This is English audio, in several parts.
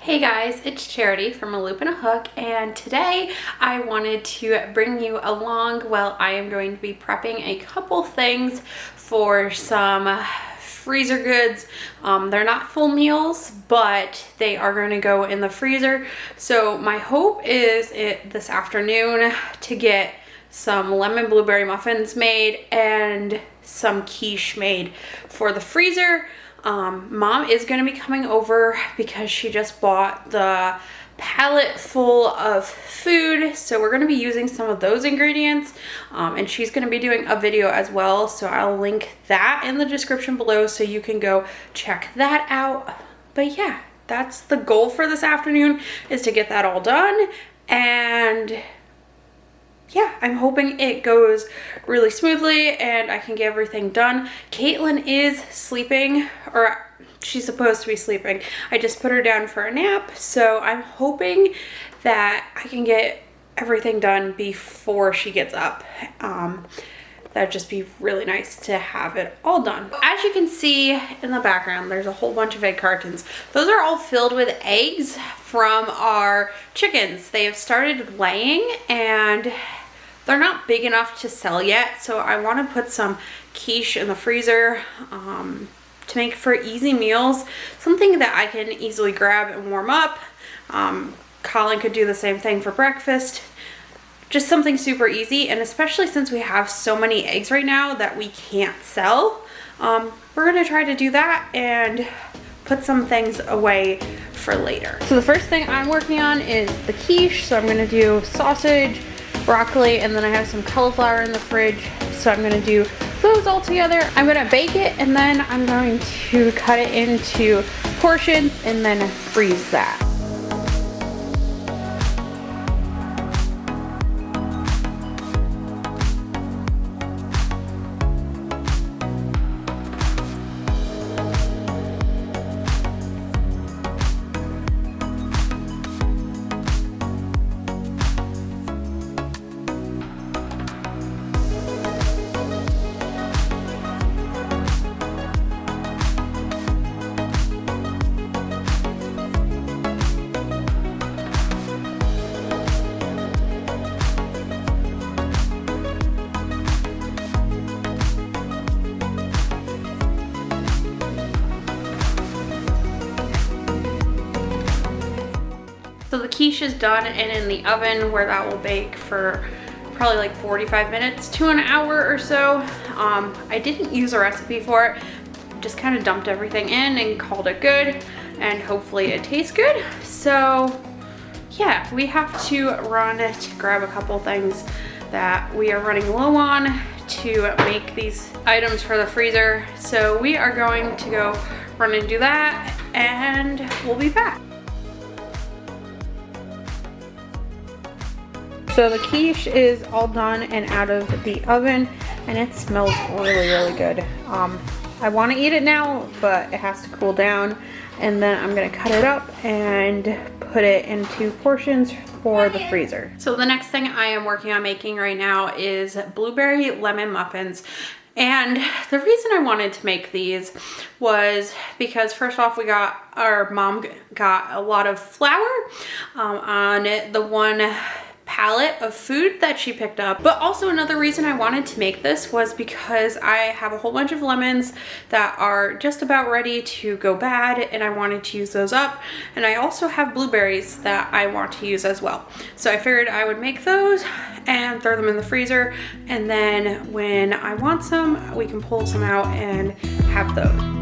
Hey guys, it's Charity from A Loop and a Hook, and today I wanted to bring you along while I am going to be prepping a couple things for some freezer goods. They're not full meals, but they are going to go in the freezer. So my hope is this afternoon to get some lemon blueberry muffins made and some quiche made for the freezer. Mom is going to be coming over because she just bought the pallet full of food, so we're going to be using some of those ingredients, and she's going to be doing a video as well, so I'll link that in the description below so you can go check that out. But yeah, that's the goal for this afternoon, is to get that all done, and yeah, I'm hoping it goes really smoothly and I can get everything done. Caitlin is sleeping, or she's supposed to be sleeping. I just put her down for a nap, so I'm hoping that I can get everything done before she gets up. That'd just be really nice to have it all done. As you can see in the background, there's a whole bunch of egg cartons. Those are all filled with eggs from our chickens. They have started laying and they're not big enough to sell yet, so I want to put some quiche in the freezer to make for easy meals, something that I can easily grab and warm up. Colin could do the same thing for breakfast. Just something super easy, and especially since we have so many eggs right now that we can't sell, we're gonna try to do that and put some things away for later. So the first thing I'm working on is the quiche, so I'm gonna do sausage, broccoli, and then I have some cauliflower in the fridge, so I'm gonna do those all together. I'm gonna bake it, and then I'm going to cut it into portions and then freeze that. So the quiche is done and in the oven, where that will bake for probably like 45 minutes to an hour or so. I didn't use a recipe for it, just kind of dumped everything in and called it good, and hopefully it tastes good. So yeah, we have to run to grab a couple things that we are running low on to make these items for the freezer. So we are going to go run and do that, and we'll be back. So the quiche is all done and out of the oven, and it smells really good. I want to eat it now, but it has to cool down, and then I'm gonna cut it up and put it into portions for the freezer. So the next thing I am working on making right now is blueberry lemon muffins. And the reason I wanted to make these was because, first off, our mom got a lot of flour on the one pallet of food that she picked up. But also another reason I wanted to make this was because I have a whole bunch of lemons that are just about ready to go bad, and I wanted to use those up. And I also have blueberries that I want to use as well. So I figured I would make those and throw them in the freezer, and then when I want some, we can pull some out and have those.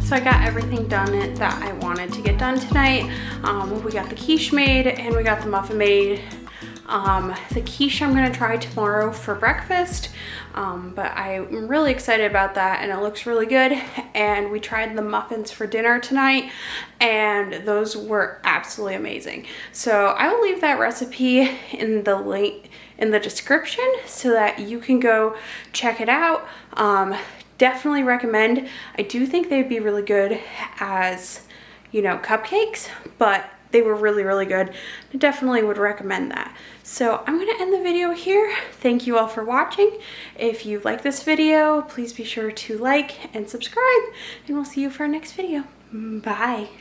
So I got everything done that I wanted to get done tonight. We got the quiche made and we got the muffin made. The quiche I'm gonna try tomorrow for breakfast, but I'm really excited about that and it looks really good. And we tried the muffins for dinner tonight and those were absolutely amazing. So I will leave that recipe in the link in the description so that you can go check it out. Definitely recommend. I do think they'd be really good as, you know, cupcakes, but they were really, really good. I definitely would recommend that. So I'm gonna end the video here. Thank you all for watching. If you like this video, please be sure to like and subscribe, and we'll see you for our next video. Bye.